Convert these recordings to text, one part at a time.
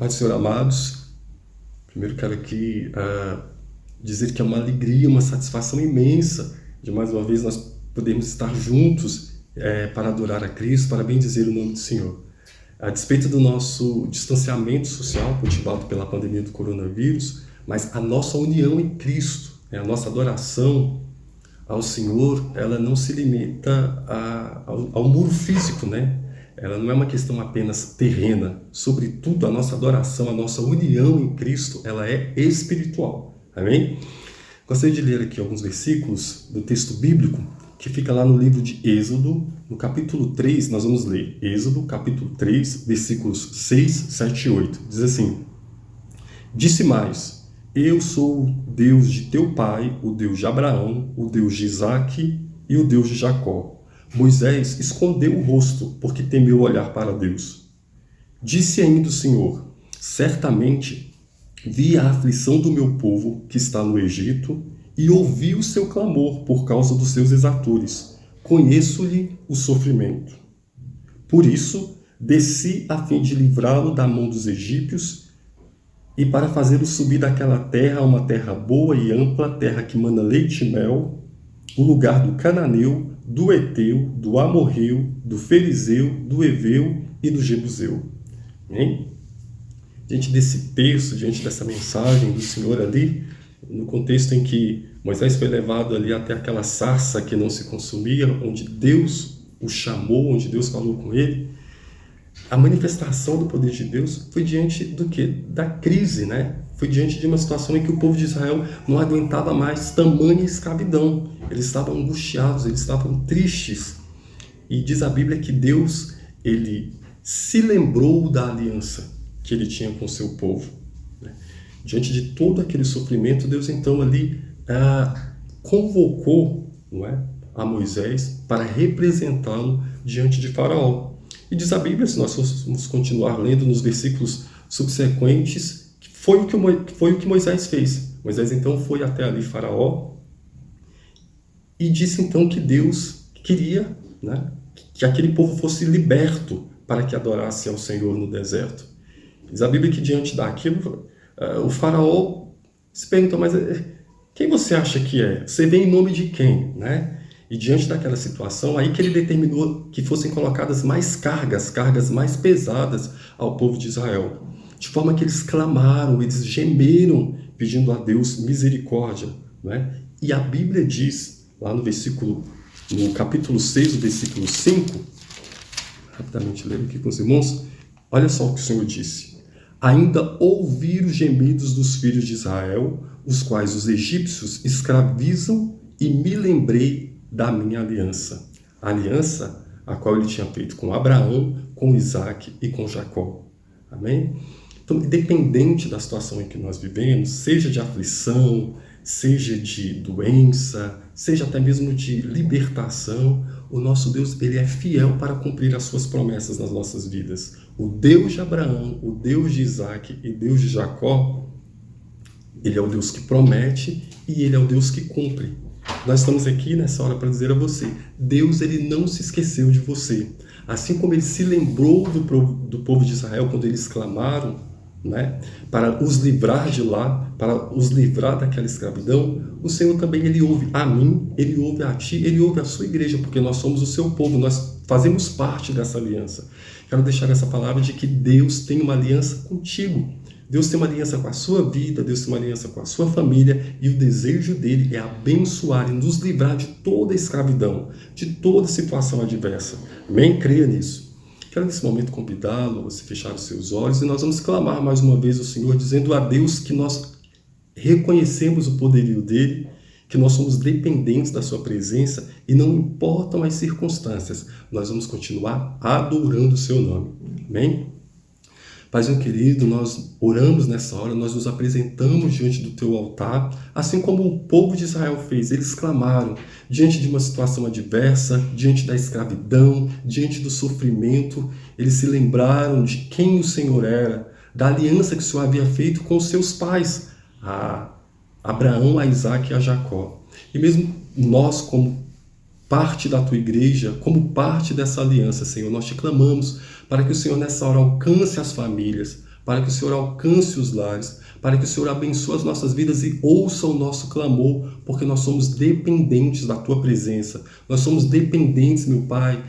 Paz do Senhor, amados. Primeiro quero aqui dizer que é uma alegria, uma satisfação imensa de mais uma vez nós podermos estar juntos para adorar a Cristo, para bendizer o nome do Senhor. A despeito do nosso distanciamento social motivado pela pandemia do coronavírus, mas a nossa união em Cristo, a nossa adoração ao Senhor, ela não se limita ao muro físico, né? Ela não é uma questão apenas terrena. Sobretudo, a nossa adoração, a nossa união em Cristo, ela é espiritual. Amém? Gostaria de ler aqui alguns versículos do texto bíblico que fica lá no livro de Êxodo, no capítulo 3, nós vamos ler. Êxodo, capítulo 3, versículos 6, 7 e 8. Diz assim: Disse mais: Eu sou o Deus de teu pai, o Deus de Abraão, o Deus de Isaque e o Deus de Jacó. Moisés escondeu o rosto, porque temeu olhar para Deus. Disse ainda o Senhor: Certamente vi a aflição do meu povo que está no Egito e ouvi o seu clamor por causa dos seus exatores. Conheço-lhe o sofrimento. Por isso, desci a fim de livrá-lo da mão dos egípcios e para fazê-lo subir daquela terra a uma terra boa e ampla, terra que mana leite e mel, o lugar do cananeu, do Eteu, do Amorreu, do Ferizeu, do Eveu e do Jebuseu. Amém? Diante desse texto, diante dessa mensagem do Senhor ali, no contexto em que Moisés foi levado ali até aquela sarça que não se consumia, onde Deus o chamou, onde Deus falou com ele, a manifestação do poder de Deus foi diante do quê? Da crise, né? Foi diante de uma situação em que o povo de Israel não aguentava mais tamanha escravidão. Eles estavam angustiados, eles estavam tristes. E diz a Bíblia que Deus, ele se lembrou da aliança que ele tinha com o seu povo. Diante de todo aquele sofrimento, Deus então ali convocou, não é, a Moisés para representá-lo diante de Faraó. E diz a Bíblia, se nós formos continuar lendo nos versículos subsequentes, que foi o que Moisés fez. Moisés então foi até ali Faraó e disse então que Deus queria, né, que aquele povo fosse liberto para que adorasse ao Senhor no deserto. Diz a Bíblia que diante daquilo, o Faraó se perguntou: mas quem você acha que é? Você vem em nome de quem? Né? E diante daquela situação, aí que ele determinou que fossem colocadas mais cargas mais pesadas ao povo de Israel. De forma que eles clamaram, eles gemeram, pedindo a Deus misericórdia. Né? E a Bíblia diz, lá no capítulo 6, o versículo 5, rapidamente ler aqui com os irmãos, olha só o que o Senhor disse. Ainda ouvi os gemidos dos filhos de Israel, os quais os egípcios escravizam, e me lembrei da minha aliança. A aliança a qual ele tinha feito com Abraão, com Isaque e com Jacó. Amém? Então, independente da situação em que nós vivemos, seja de aflição, seja de doença, seja até mesmo de libertação, o nosso Deus, ele é fiel para cumprir as suas promessas nas nossas vidas. O Deus de Abraão, o Deus de Isaque e Deus de Jacó, ele é o Deus que promete e ele é o Deus que cumpre. Nós estamos aqui nessa hora para dizer a você, Deus, ele não se esqueceu de você. Assim como ele se lembrou do povo de Israel quando eles clamaram, né, para os livrar de lá, para os livrar daquela escravidão, o Senhor também, ele ouve a mim, ele ouve a ti, ele ouve a sua igreja, porque nós somos o seu povo, nós fazemos parte dessa aliança. Quero deixar essa palavra de que Deus tem uma aliança contigo. Deus tem uma aliança com a sua vida, Deus tem uma aliança com a sua família, e o desejo dele é abençoar e nos livrar de toda a escravidão, de toda situação adversa. Amém? Creia nisso. Quero nesse momento convidá-lo a você fechar os seus olhos e nós vamos clamar mais uma vez ao Senhor, dizendo a Deus que nós reconhecemos o poderio dele, que nós somos dependentes da sua presença e não importam as circunstâncias, nós vamos continuar adorando o seu nome. Amém? Paizinho querido, nós oramos nessa hora, nós nos apresentamos diante do teu altar, assim como o povo de Israel fez. Eles clamaram diante de uma situação adversa, diante da escravidão, diante do sofrimento. Eles se lembraram de quem o Senhor era, da aliança que o Senhor havia feito com os seus pais, a Abraão, a Isaque e a Jacó. E mesmo nós, como parte da tua igreja, como parte dessa aliança, Senhor, nós te clamamos para que o Senhor nessa hora alcance as famílias, para que o Senhor alcance os lares, para que o Senhor abençoe as nossas vidas e ouça o nosso clamor, porque nós somos dependentes da Tua presença, nós somos dependentes, meu Pai,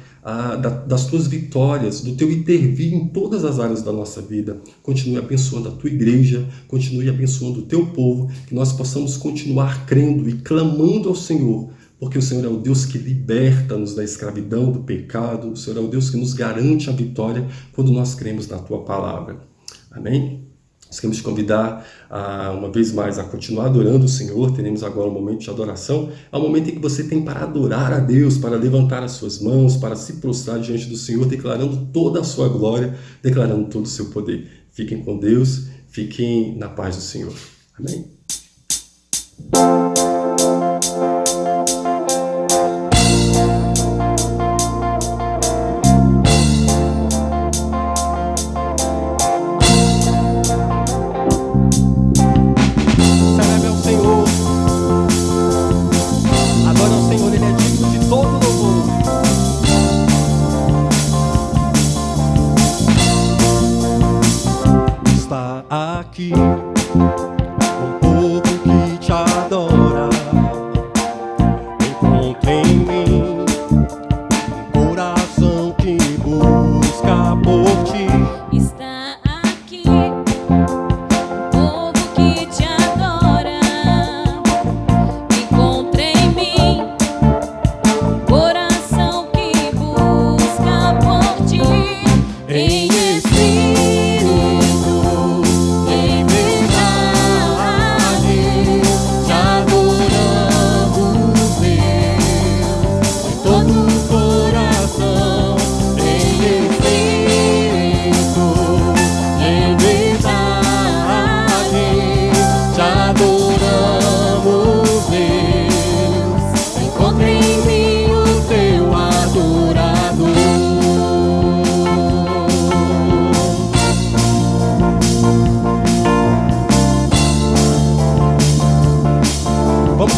das Tuas vitórias, do Teu intervir em todas as áreas da nossa vida. Continue abençoando a Tua igreja, continue abençoando o Teu povo, que nós possamos continuar crendo e clamando ao Senhor, porque o Senhor é o Deus que liberta-nos da escravidão, do pecado. O Senhor é o Deus que nos garante a vitória quando nós cremos na Tua palavra. Amém? Nós queremos te convidar, uma vez mais, a continuar adorando o Senhor. Teremos agora um momento de adoração. É o momento em que você tem para adorar a Deus, para levantar as suas mãos, para se prostrar diante do Senhor, declarando toda a sua glória, declarando todo o seu poder. Fiquem com Deus, fiquem na paz do Senhor. Amém? Aqui, um povo que te adora, encontre em mim um coração que busca por ti. Está aqui, um povo que te adora, encontre em mim um coração que busca por ti. Em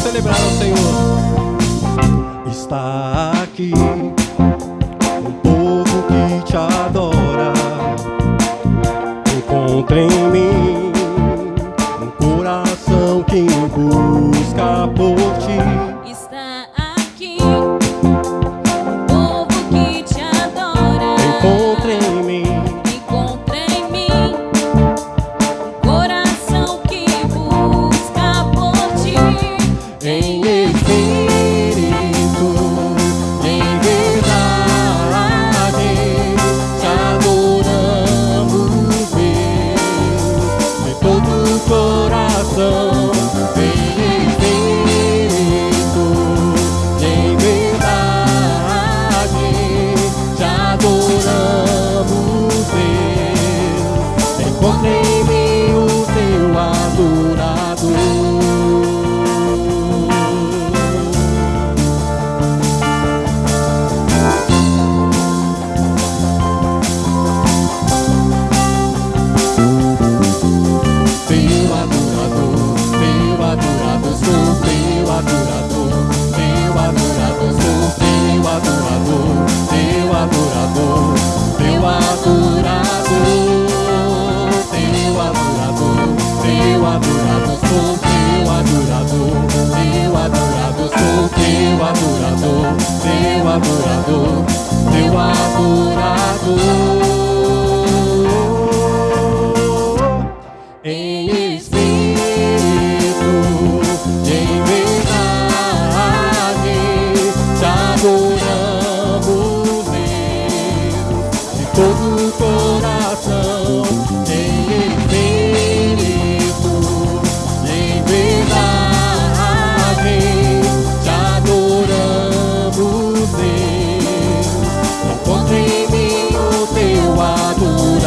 celebrar ao Senhor. Está aqui um povo que te adora, encontre em mim um coração que busca por ti. Está aqui um povo que te adora, encontre em mim um coração que busca por ti. em espírito, em verdade, te adoramos, Deus, de todo o coração. Em espírito, em verdade, te adoramos, Deus. Encontre em mim o teu adorador. Teu adorador, em espírito, em verdade, te adoramos, Deus, de todo o coração. Em espírito, em verdade, te adoramos, Deus. Encontre em mim o teu adorador.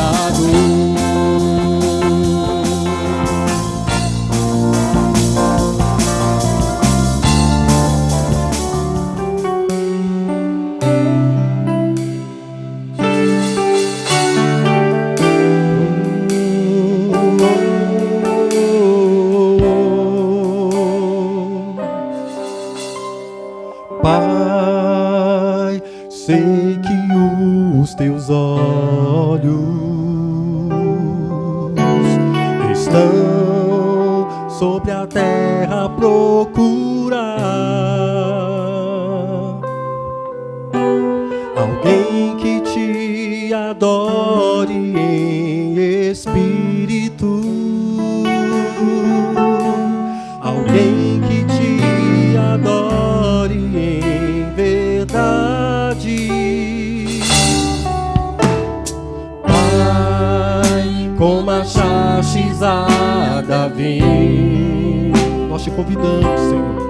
Pai, sei que os teus olhos estão sobre a terra a procurar alguém que te adore em espírito, alguém que te adore em verdade. Pai, como achastes a Davi, nós te convidamos, Senhor.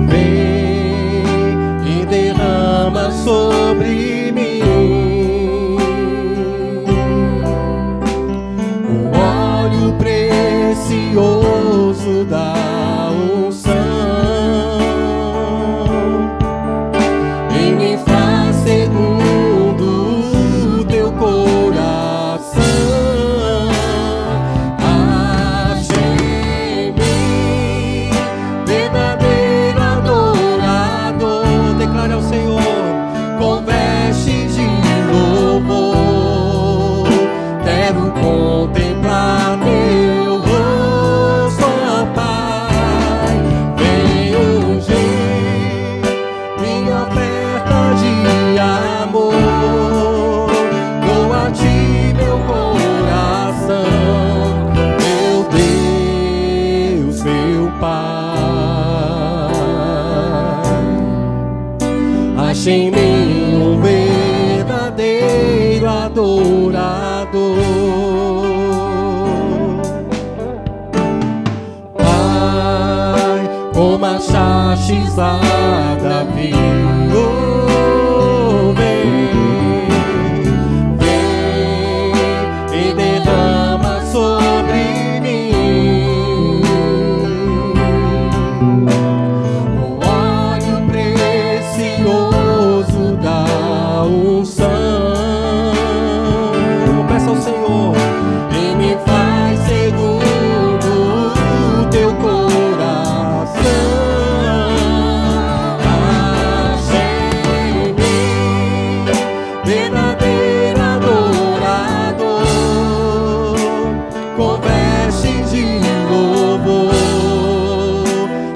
Vem e derrama sobre mim o óleo precioso da unção e me faz segundo o teu coração. Ache em mim verdadeiro adorador. Declare ao Senhor com vestes de louvor. Quero contemplar teu rosto, ó Pai. Vem ungir minha oferta de amor. Dou a ti meu coração, meu Deus, meu Pai. Ache em mim um verdadeiro adorador. Pai, como achastes a Davi, oh, vem e derrama sobre mim o óleo precioso da unção. Peça ao Senhor e me faz segundo o teu coração. Ache em mim verdadeiro adorador, com vestes de louvor.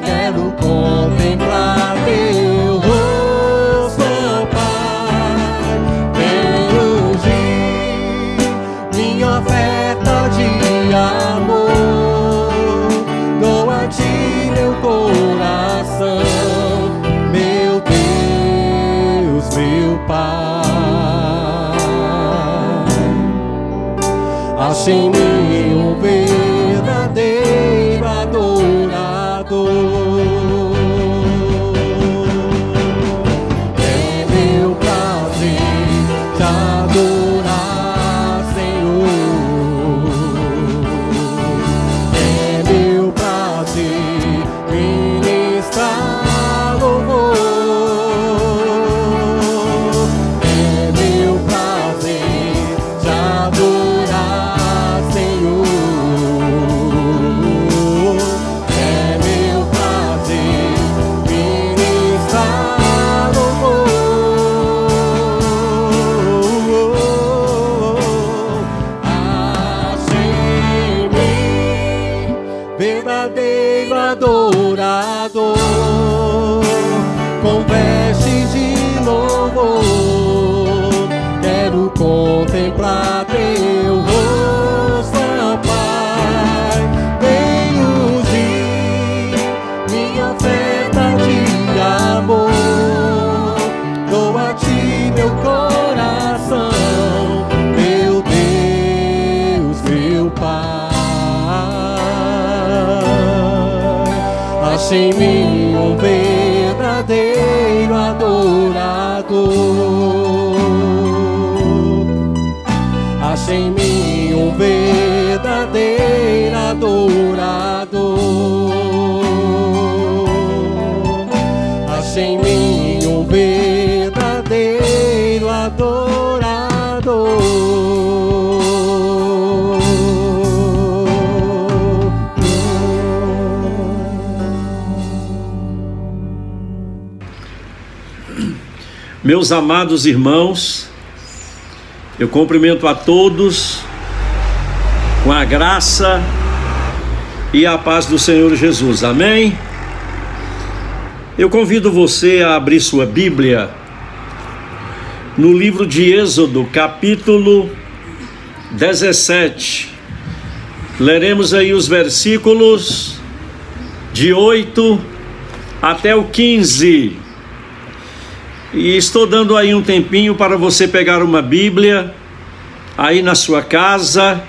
Quero contemplar teu rosto, ó Pai. Vem ungir minha oferta de amor. Dou a ti meu coração, meu Deus, meu Pai. Ache em mim um verdadeiro adorador. É meu prazer te adorar, Senhor. É meu prazer ministrar louvor. É meu prazer te adorar, Senhor. É meu prazer ministrar louvor. Ache em mim verdadeiro adorador, com vestes de louvor. Quero contemplar teu rosto, ó Pai. Vem ungir minha oferta de amor. Dou a ti meu coração, meu Deus, meu Pai. Ache em mim um verdadeiro adorador. Ache em mim um verdadeiro adorador. Ache em mim um verdadeiro Meus amados irmãos, eu cumprimento a todos com a graça e a paz do Senhor Jesus. Amém? Eu convido você a abrir sua Bíblia no livro de Êxodo, capítulo 17. Leremos aí os versículos de 8 até o 15. E estou dando aí um tempinho para você pegar uma Bíblia aí na sua casa,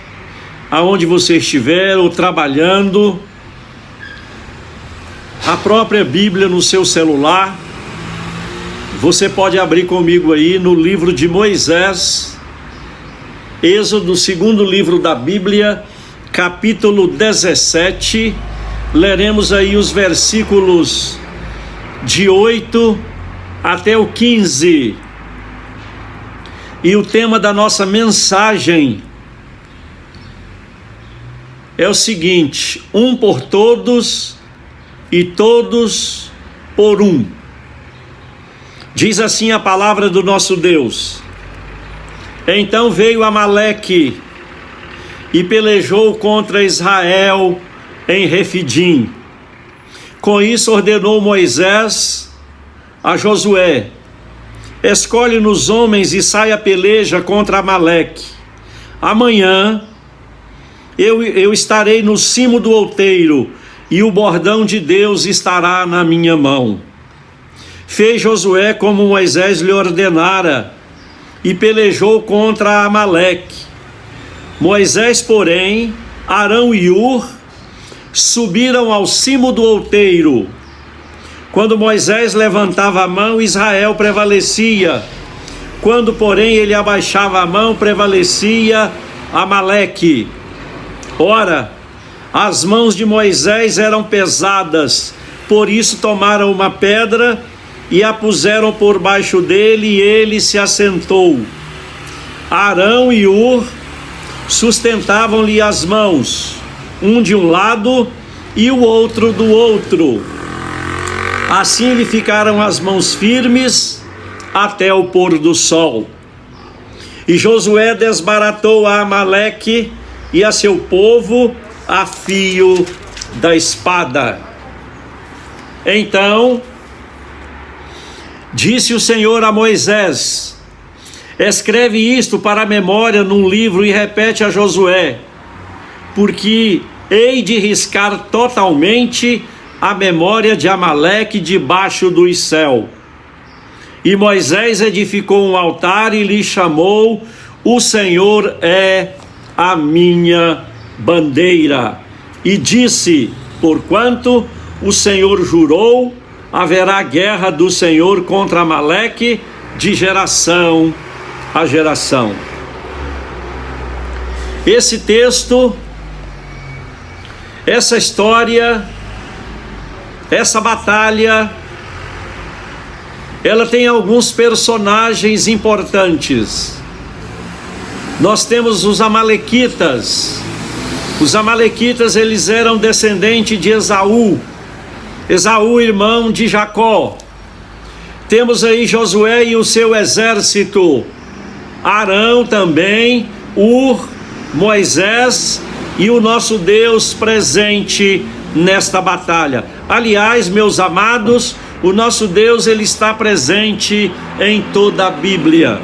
aonde você estiver, ou trabalhando, a própria Bíblia no seu celular. Você pode abrir comigo aí no livro de Moisés, Êxodo, segundo livro da Bíblia, capítulo 17. Leremos aí os versículos de 8 até o 15. E o tema da nossa mensagem é o seguinte: um por todos e todos por um. Diz assim a palavra do nosso Deus: então veio Amaleque e pelejou contra Israel em Refidim. Com isso ordenou Moisés a Josué: escolhe-nos homens e sai a peleja contra Amaleque. Amanhã eu estarei no cimo do outeiro e o bordão de Deus estará na minha mão. Fez Josué como Moisés lhe ordenara e pelejou contra Amaleque. Moisés, porém, Arão e Hur subiram ao cimo do outeiro. Quando Moisés levantava a mão, Israel prevalecia. Quando, porém, ele abaixava a mão, prevalecia Amaleque. Ora, as mãos de Moisés eram pesadas, por isso tomaram uma pedra e a puseram por baixo dele, e ele se assentou. Arão e Hur sustentavam-lhe as mãos, um de um lado e o outro do outro. Assim lhe ficaram as mãos firmes até o pôr do sol. E Josué desbaratou a Amaleque e a seu povo a fio da espada. Então disse o Senhor a Moisés: escreve isto para a memória num livro e repete a Josué, porque hei de riscar totalmente a memória de Amaleque debaixo do céu. E Moisés edificou um altar e lhe chamou: o Senhor é a minha bandeira. E disse: porquanto o Senhor jurou, haverá guerra do Senhor contra Amaleque de geração a geração. Esse texto, essa história, essa batalha, ela tem alguns personagens importantes. Nós temos os amalequitas. Os amalequitas, eles eram descendentes de Esaú, irmão de Jacó. Temos aí Josué e o seu exército, Arão também, Hur, Moisés e o nosso Deus presente nesta batalha. Aliás, meus amados, o nosso Deus, ele está presente em toda a Bíblia.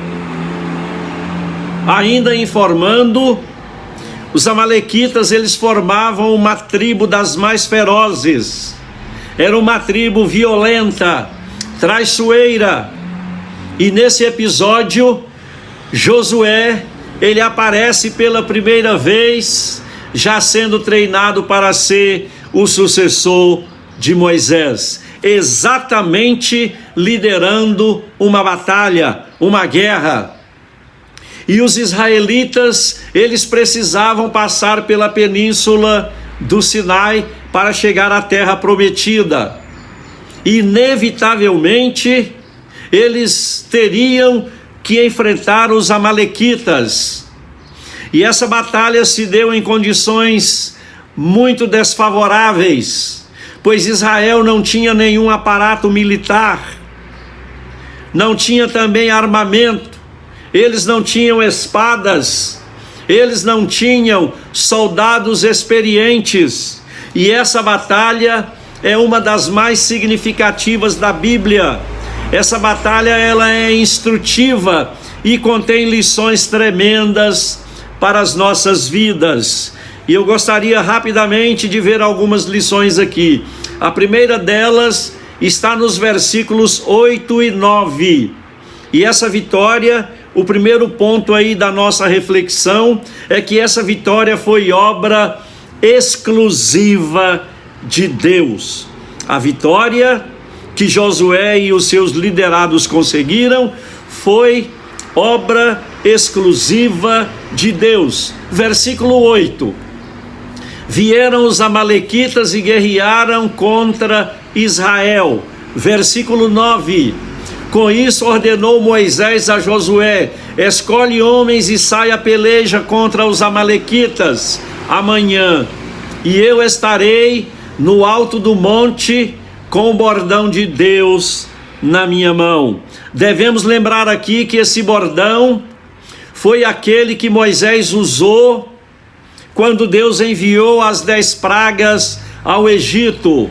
Ainda informando, os amalequitas, eles formavam uma tribo das mais ferozes. Era uma tribo violenta, traiçoeira. E nesse episódio, Josué, ele aparece pela primeira vez, já sendo treinado para ser o sucessor de Moisés, exatamente liderando uma batalha, uma guerra. E os israelitas, eles precisavam passar pela península do Sinai para chegar à terra prometida. Inevitavelmente, eles teriam que enfrentar os amalequitas. E essa batalha se deu em condições muito desfavoráveis, pois Israel não tinha nenhum aparato militar, não tinha também armamento, eles não tinham espadas, eles não tinham soldados experientes. E essa batalha é uma das mais significativas da Bíblia. Essa batalha ela é instrutiva e contém lições tremendas para as nossas vidas. E eu gostaria rapidamente de ver algumas lições aqui. A primeira delas está nos versículos 8 e 9. E essa vitória, o primeiro ponto aí da nossa reflexão é que essa vitória foi obra exclusiva de Deus. A vitória que Josué e os seus liderados conseguiram foi obra exclusiva de Deus. Versículo 8. Vieram os amalequitas e guerrearam contra Israel. Versículo 9. Com isso ordenou Moisés a Josué: escolhe homens e sai a peleja contra os amalequitas amanhã, e eu estarei no alto do monte com o bordão de Deus na minha mão. Devemos lembrar aqui que esse bordão foi aquele que Moisés usou quando Deus enviou as 10 pragas ao Egito.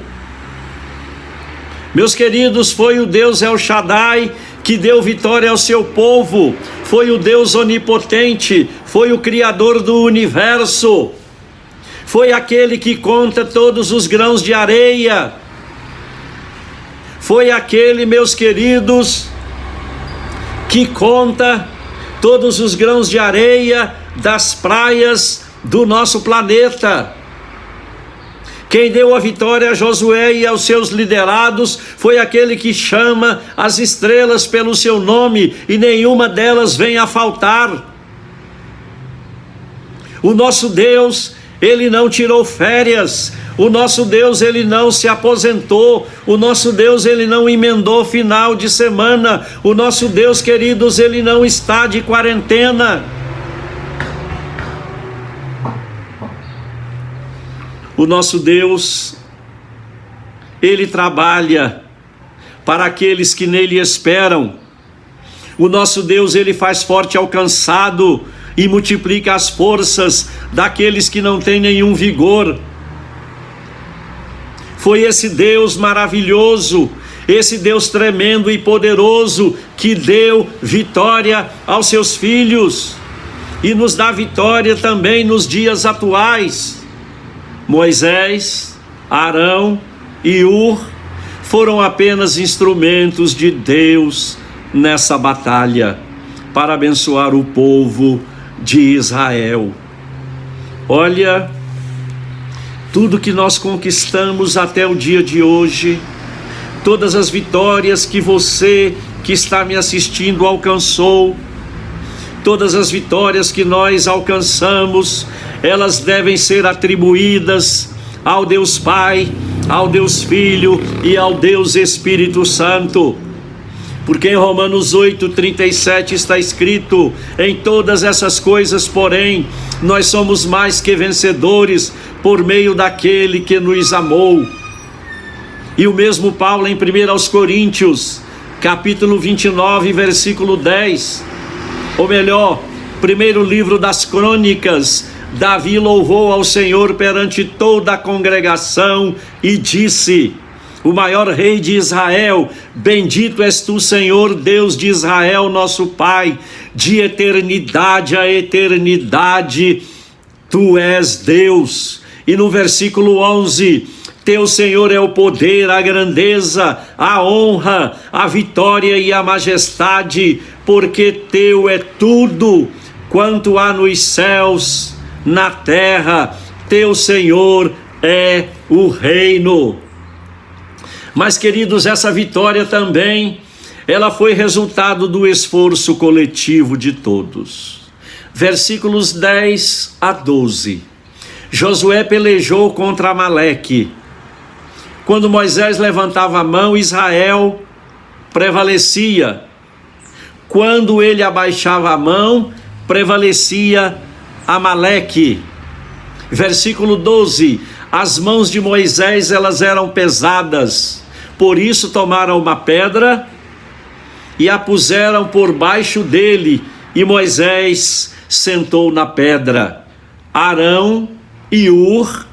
Meus queridos, foi o Deus El Shaddai que deu vitória ao seu povo, foi o Deus onipotente, foi o Criador do universo, foi aquele que conta todos os grãos de areia, foi aquele, meus queridos, que conta todos os grãos de areia das praias do nosso planeta. Quem deu a vitória a Josué e aos seus liderados foi aquele que chama as estrelas pelo seu nome e nenhuma delas vem a faltar. O nosso Deus, Ele não tirou férias. O nosso Deus, Ele não se aposentou. O nosso Deus, Ele não emendou final de semana. O nosso Deus, queridos, Ele não está de quarentena. O nosso Deus, Ele trabalha para aqueles que nele esperam. O nosso Deus, Ele faz forte ao cansado e multiplica as forças daqueles que não têm nenhum vigor. Foi esse Deus maravilhoso, esse Deus tremendo e poderoso que deu vitória aos seus filhos e nos dá vitória também nos dias atuais. Moisés, Arão e Ur foram apenas instrumentos de Deus nessa batalha para abençoar o povo de Israel. Olha, tudo que nós conquistamos até o dia de hoje, todas as vitórias que você que está me assistindo alcançou, todas as vitórias que nós alcançamos, elas devem ser atribuídas ao Deus Pai, ao Deus Filho e ao Deus Espírito Santo. Porque em Romanos 8:37 está escrito: em todas essas coisas, porém, nós somos mais que vencedores por meio daquele que nos amou. E o mesmo Paulo em 1 Coríntios, capítulo 29, versículo 10, ou melhor, primeiro livro das Crônicas, Davi louvou ao Senhor perante toda a congregação e disse: o maior rei de Israel, bendito és tu, Senhor, Deus de Israel, nosso Pai, de eternidade a eternidade, tu és Deus. E no versículo 11, teu, Senhor, é o poder, a grandeza, a honra, a vitória e a majestade, porque teu é tudo quanto há nos céus, na terra, teu, Senhor, é o reino. Mas, queridos, essa vitória também, ela foi resultado do esforço coletivo de todos. Versículos 10 a 12. Josué pelejou contra Amaleque. Quando Moisés levantava a mão, Israel prevalecia. Quando ele abaixava a mão, prevalecia Amaleque. Versículo 12. As mãos de Moisés, elas eram pesadas, por isso tomaram uma pedra e a puseram por baixo dele, e Moisés sentou na pedra. Arão e Hur,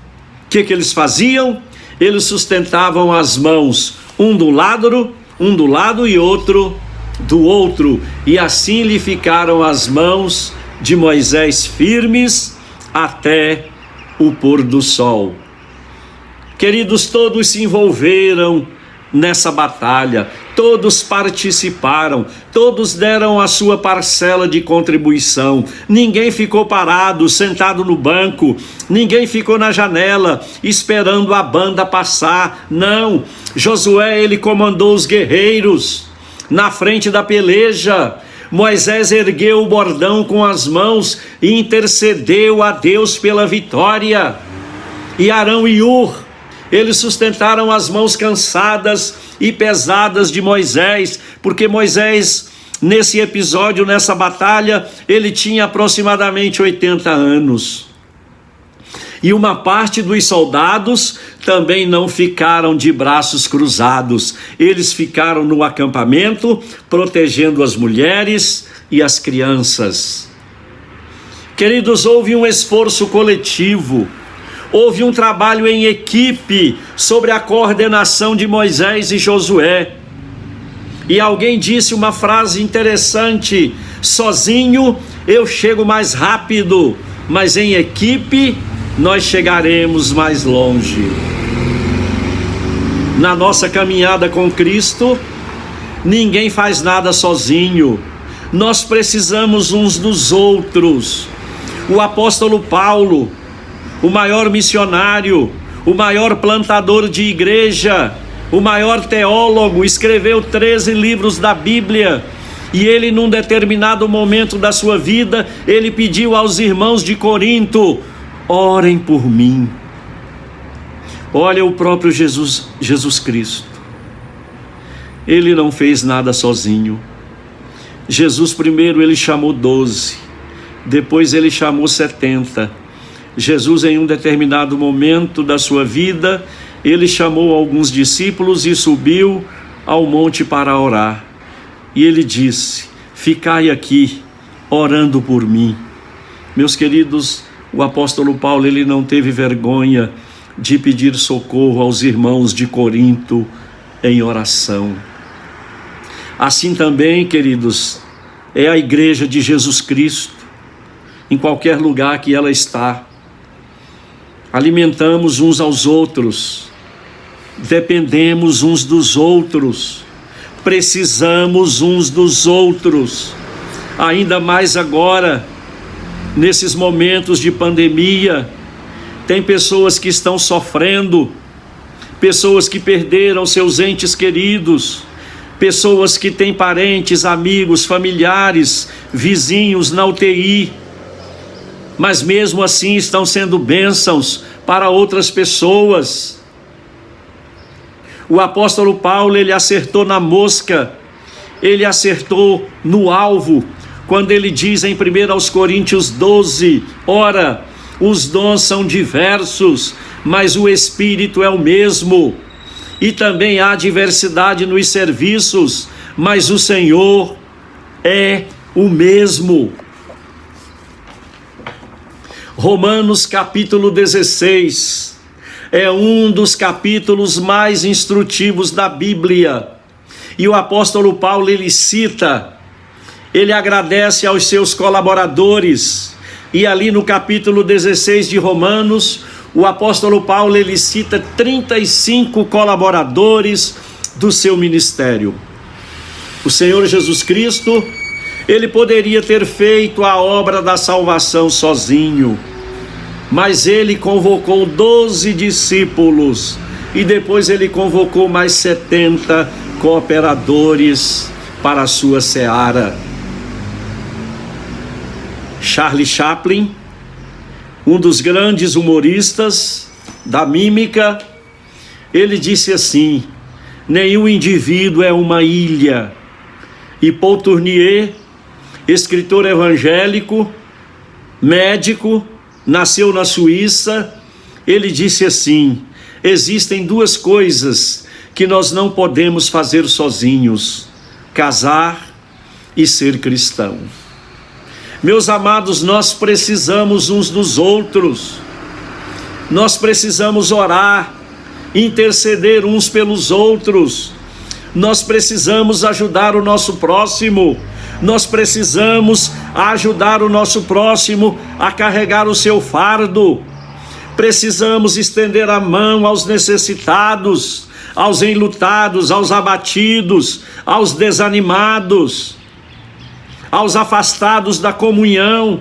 o que eles faziam? Eles sustentavam as mãos, um do lado e outro do outro, e assim lhe ficaram as mãos de Moisés firmes até o pôr do sol. Queridos, todos se envolveram nessa batalha, todos participaram, todos deram a sua parcela de contribuição. Ninguém ficou parado, sentado no banco, ninguém ficou na janela esperando a banda passar. Não, Josué, ele comandou os guerreiros na frente da peleja. Moisés ergueu o bordão com as mãos e intercedeu a Deus pela vitória. E Arão e Hur, eles sustentaram as mãos cansadas e pesadas de Moisés, porque Moisés, nesse episódio, nessa batalha, ele tinha aproximadamente 80 anos. E uma parte dos soldados também não ficaram de braços cruzados. Eles ficaram no acampamento, protegendo as mulheres e as crianças. Queridos, houve um esforço coletivo. Houve um trabalho em equipe sobre a coordenação de Moisés e Josué. E alguém disse uma frase interessante: sozinho eu chego mais rápido, mas em equipe nós chegaremos mais longe. Na nossa caminhada com Cristo, ninguém faz nada sozinho. Nós precisamos uns dos outros. O apóstolo Paulo, o maior missionário, o maior plantador de igreja, o maior teólogo, escreveu 13 livros da Bíblia, e ele, num determinado momento da sua vida, ele pediu aos irmãos de Corinto: orem por mim. Olha, o próprio Jesus Cristo, ele não fez nada sozinho. Jesus primeiro ele chamou 12, depois ele chamou 70. Jesus, em um determinado momento da sua vida, ele chamou alguns discípulos e subiu ao monte para orar. E ele disse: ficai aqui orando por mim. Meus queridos, o apóstolo Paulo, ele não teve vergonha de pedir socorro aos irmãos de Corinto em oração. Assim também, queridos, é a igreja de Jesus Cristo, em qualquer lugar que ela está. Alimentamos uns aos outros, dependemos uns dos outros, precisamos uns dos outros, ainda mais agora, nesses momentos de pandemia. Tem pessoas que estão sofrendo, pessoas que perderam seus entes queridos, pessoas que têm parentes, amigos, familiares, vizinhos na UTI, mas mesmo assim estão sendo bênçãos para outras pessoas. O apóstolo Paulo, ele acertou na mosca, ele acertou no alvo, quando ele diz em 1 Coríntios 12, ora, os dons são diversos, mas o Espírito é o mesmo, e também há diversidade nos serviços, mas o Senhor é o mesmo. Romanos capítulo 16 é um dos capítulos mais instrutivos da Bíblia, e o apóstolo Paulo, ele cita, ele agradece aos seus colaboradores, e ali no capítulo 16 de Romanos, o apóstolo Paulo, ele cita 35 colaboradores do seu ministério. O Senhor Jesus Cristo, ele poderia ter feito a obra da salvação sozinho, mas ele convocou 12 discípulos, e depois ele convocou mais 70 cooperadores para a sua seara. Charlie Chaplin, um dos grandes humoristas da mímica, ele disse assim: nenhum indivíduo é uma ilha. E Paul Tournier, escritor evangélico, médico, nasceu na Suíça, ele disse assim: existem duas coisas que nós não podemos fazer sozinhos: casar e ser cristão. Meus amados, nós precisamos uns dos outros. Nós precisamos orar, interceder uns pelos outros. Nós precisamos ajudar o nosso próximo. Nós precisamos ajudar o nosso próximo a carregar o seu fardo. Precisamos estender a mão aos necessitados, aos enlutados, aos abatidos, aos desanimados, aos afastados da comunhão.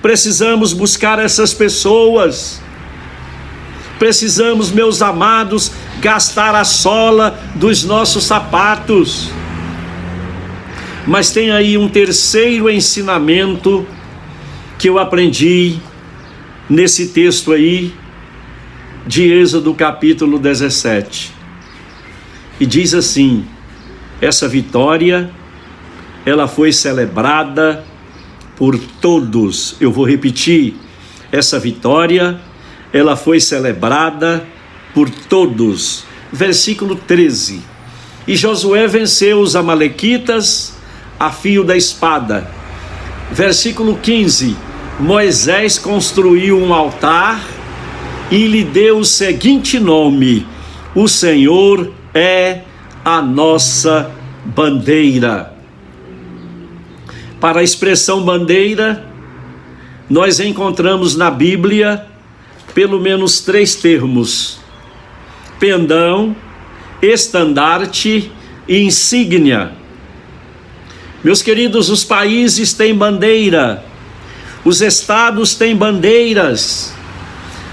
Precisamos buscar essas pessoas. Precisamos, meus amados, gastar a sola dos nossos sapatos. Mas tem aí um terceiro ensinamento que eu aprendi nesse texto aí de Êxodo capítulo 17. E diz assim: essa vitória, ela foi celebrada por todos. Eu vou repetir, essa vitória, ela foi celebrada por todos. Versículo 13. E Josué venceu os amalequitas a fio da espada. Versículo 15. Moisés construiu um altar e lhe deu o seguinte nome: o Senhor é a nossa bandeira. Para a expressão bandeira, nós encontramos na Bíblia pelo menos 3 termos: pendão, estandarte e insígnia. Meus queridos, os países têm bandeira, os estados têm bandeiras,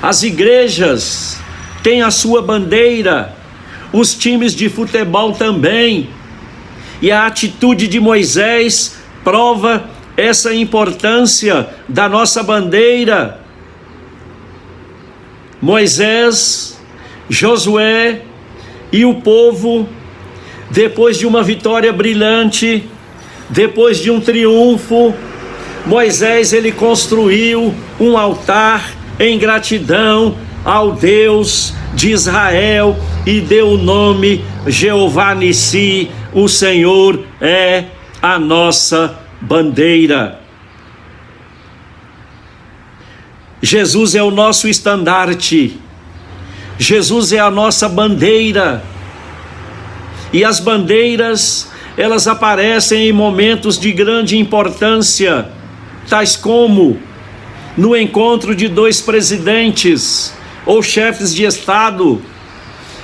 as igrejas têm a sua bandeira, os times de futebol também. E a atitude de Moisés prova essa importância da nossa bandeira. Moisés, Josué e o povo, depois de uma vitória brilhante, depois de um triunfo, Moisés, ele construiu um altar em gratidão ao Deus de Israel e deu o nome Jeová Nissi, o Senhor é a nossa bandeira. Jesus é o nosso estandarte, Jesus é a nossa bandeira. E as bandeiras, elas aparecem em momentos de grande importância, tais como no encontro de 2 presidentes ou chefes de estado.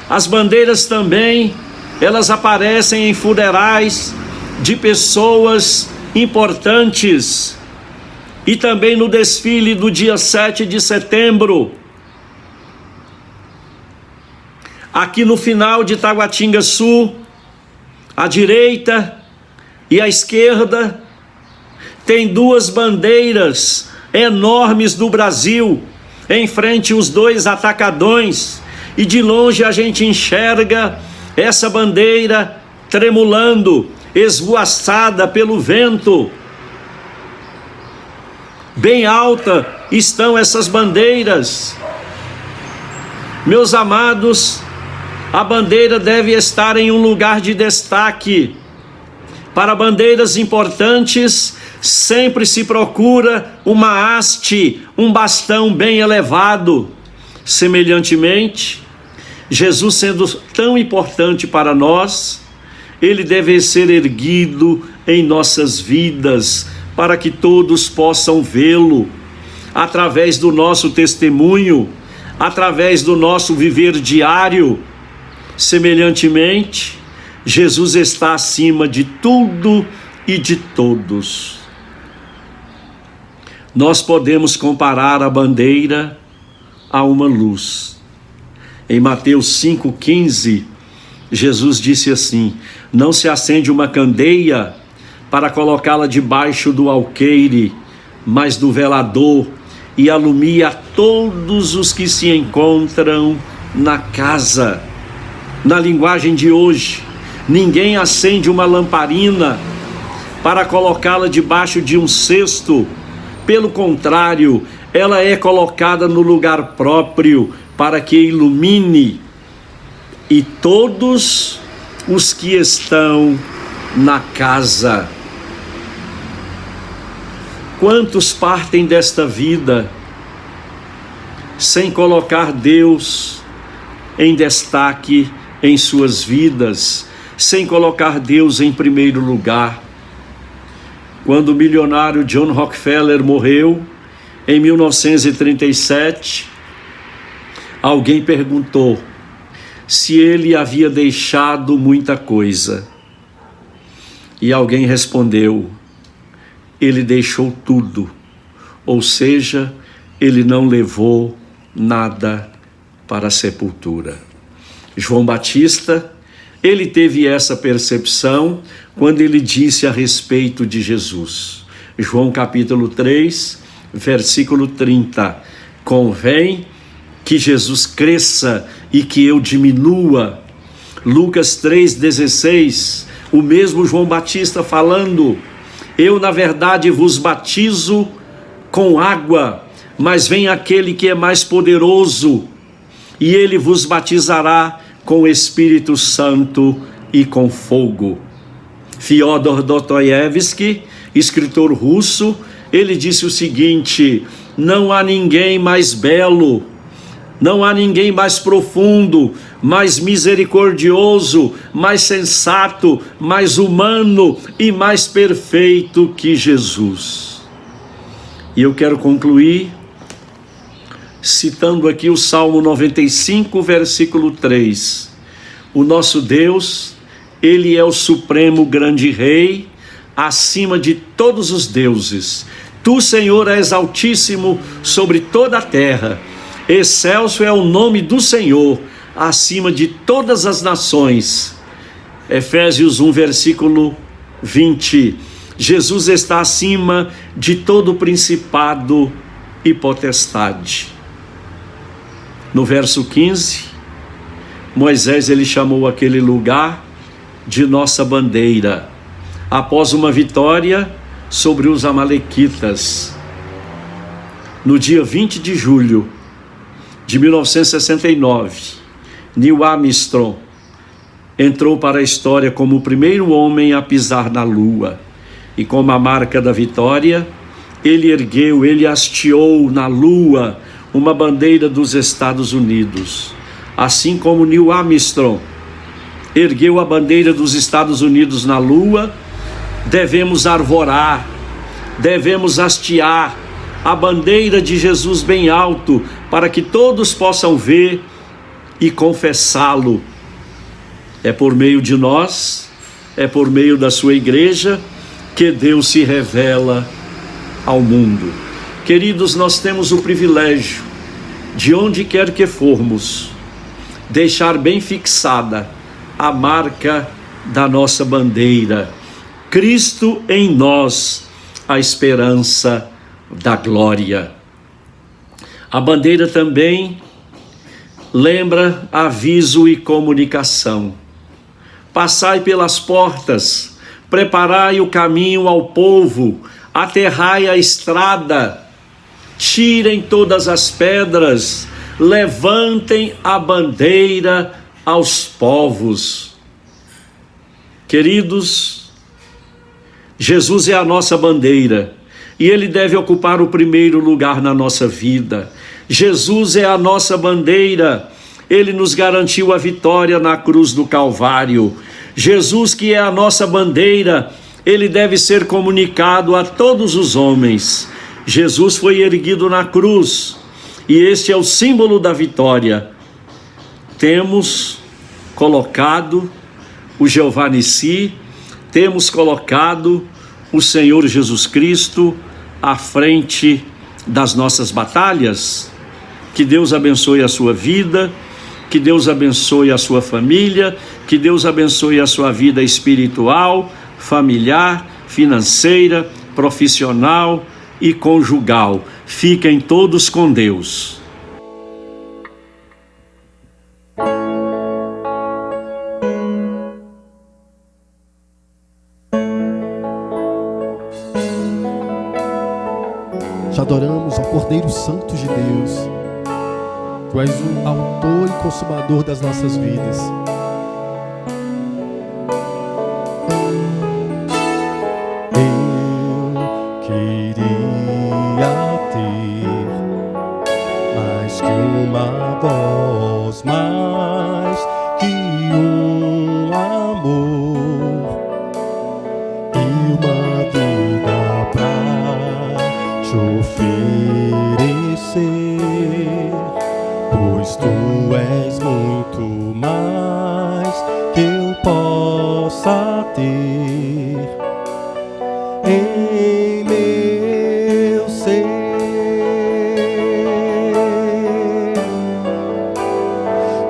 As bandeiras também, elas aparecem em funerais de pessoas importantes e também no desfile do dia 7 de setembro. Aqui no final de Taguatinga-Sul, à direita e à esquerda, tem 2 bandeiras enormes do Brasil, em frente aos 2 atacadões, e de longe a gente enxerga essa bandeira tremulando, esvoaçada pelo vento. Bem alta estão essas bandeiras. Meus amados, a bandeira deve estar em um lugar de destaque. Para bandeiras importantes, sempre se procura uma haste, um bastão bem elevado. Semelhantemente, Jesus, sendo tão importante para nós, ele deve ser erguido em nossas vidas, para que todos possam vê-lo, através do nosso testemunho, através do nosso viver diário. Semelhantemente, Jesus está acima de tudo e de todos. Nós podemos comparar a bandeira a uma luz. Em Mateus 5,15, Jesus disse assim: não se acende uma candeia para colocá-la debaixo do alqueire, mas do velador, e alumia a todos os que se encontram na casa. Na linguagem de hoje, ninguém acende uma lamparina para colocá-la debaixo de um cesto. Pelo contrário, ela é colocada no lugar próprio para que ilumine e todos os que estão na casa. Quantos partem desta vida sem colocar Deus em destaque em suas vidas, sem colocar Deus em primeiro lugar? Quando o milionário John Rockefeller morreu, em 1937, alguém perguntou se ele havia deixado muita coisa. E alguém respondeu: ele deixou tudo, ou seja, ele não levou nada para a sepultura. João Batista, ele teve essa percepção quando ele disse a respeito de Jesus. João capítulo 3, versículo 30. Convém que Jesus cresça e que eu diminua. Lucas 3,16, o mesmo João Batista falando: eu na verdade vos batizo com água, mas vem aquele que é mais poderoso, e ele vos batizará com o Espírito Santo e com fogo. Fyodor Dostoiévski, escritor russo, ele disse o seguinte: não há ninguém mais belo, não há ninguém mais profundo, mais misericordioso, mais sensato, mais humano e mais perfeito que Jesus. E eu quero concluir citando aqui o Salmo 95, versículo 3. O nosso Deus, ele é o supremo grande rei, acima de todos os deuses. Tu, Senhor, és altíssimo sobre toda a terra. Excelso é o nome do Senhor, acima de todas as nações. Efésios 1, versículo 20. Jesus está acima de todo principado e potestade. No verso 15, Moisés ele chamou aquele lugar de nossa bandeira, após uma vitória sobre os amalequitas. No dia 20 de julho de 1969, Neil Armstrong entrou para a história como o primeiro homem a pisar na Lua. E como a marca da vitória, ele hasteou na Lua uma bandeira dos Estados Unidos. Assim como Neil Armstrong ergueu a bandeira dos Estados Unidos na Lua, devemos arvorar, devemos hastear a bandeira de Jesus bem alto, para que todos possam ver e confessá-lo. É por meio de nós, é por meio da sua igreja, que Deus se revela ao mundo. Queridos, nós temos o privilégio, de onde quer que formos, deixar bem fixada a marca da nossa bandeira. Cristo em nós, a esperança da glória. A bandeira também lembra aviso e comunicação. Passai pelas portas, preparai o caminho ao povo, aterrai a estrada, tirem todas as pedras, levantem a bandeira aos povos. Queridos, Jesus é a nossa bandeira e ele deve ocupar o primeiro lugar na nossa vida. Jesus é a nossa bandeira, ele nos garantiu a vitória na cruz do Calvário. Jesus, que é a nossa bandeira, ele deve ser comunicado a todos os homens. Jesus foi erguido na cruz e este é o símbolo da vitória. Temos colocado o Jeová Nissi, temos colocado o Senhor Jesus Cristo à frente das nossas batalhas. Que Deus abençoe a sua vida, que Deus abençoe a sua família, que Deus abençoe a sua vida espiritual, familiar, financeira, profissional e conjugal. Fiquem todos com Deus. Te adoramos, ó Cordeiro Santo de Deus. Tu és o autor e consumador das nossas vidas. Eu queria possa ter em meu ser.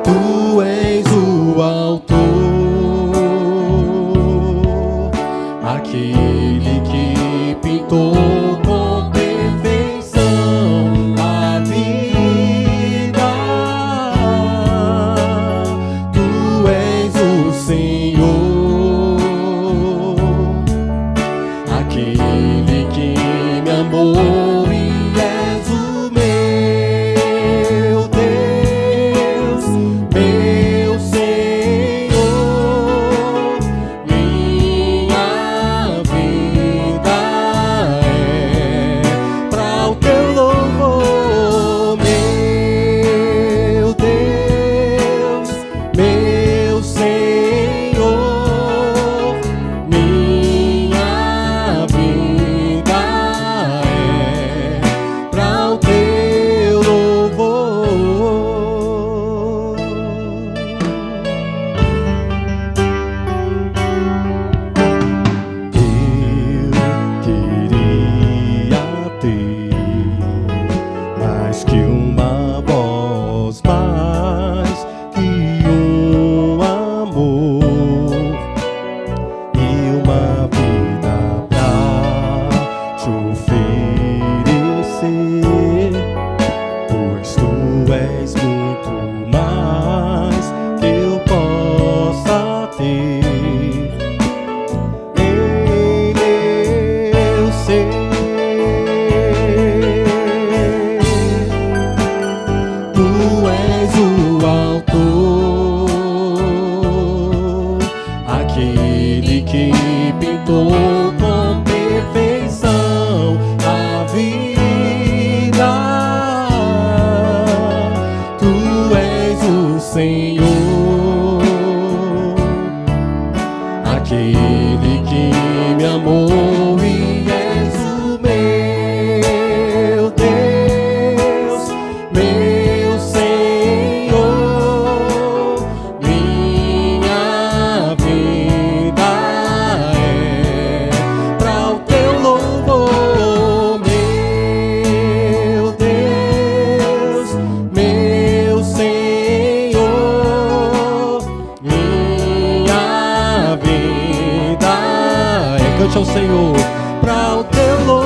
Tu és o autor, aquele que pintou com perfeição a vida. Tu és o Senhor, aquele que me amou e és o meu Deus, meu Senhor. Minha vida é para o teu louvor, meu Deus, meu Senhor. Minha vida é para o teu louvor. Eu queria ter mais que uma voz, mais que um amor e uma vida pra te oferecer, pois tu és muito mais que eu possa ter em meu ser. Tu és o autor, aquele que pintou com perfeição a vida. Tu és o Senhor, aquele que me amou e és o meu Deus, meu Senhor. Minha vida é para o teu louvor, meu Deus, meu Senhor. Minha vida é, cante ao Senhor, para o teu louvor.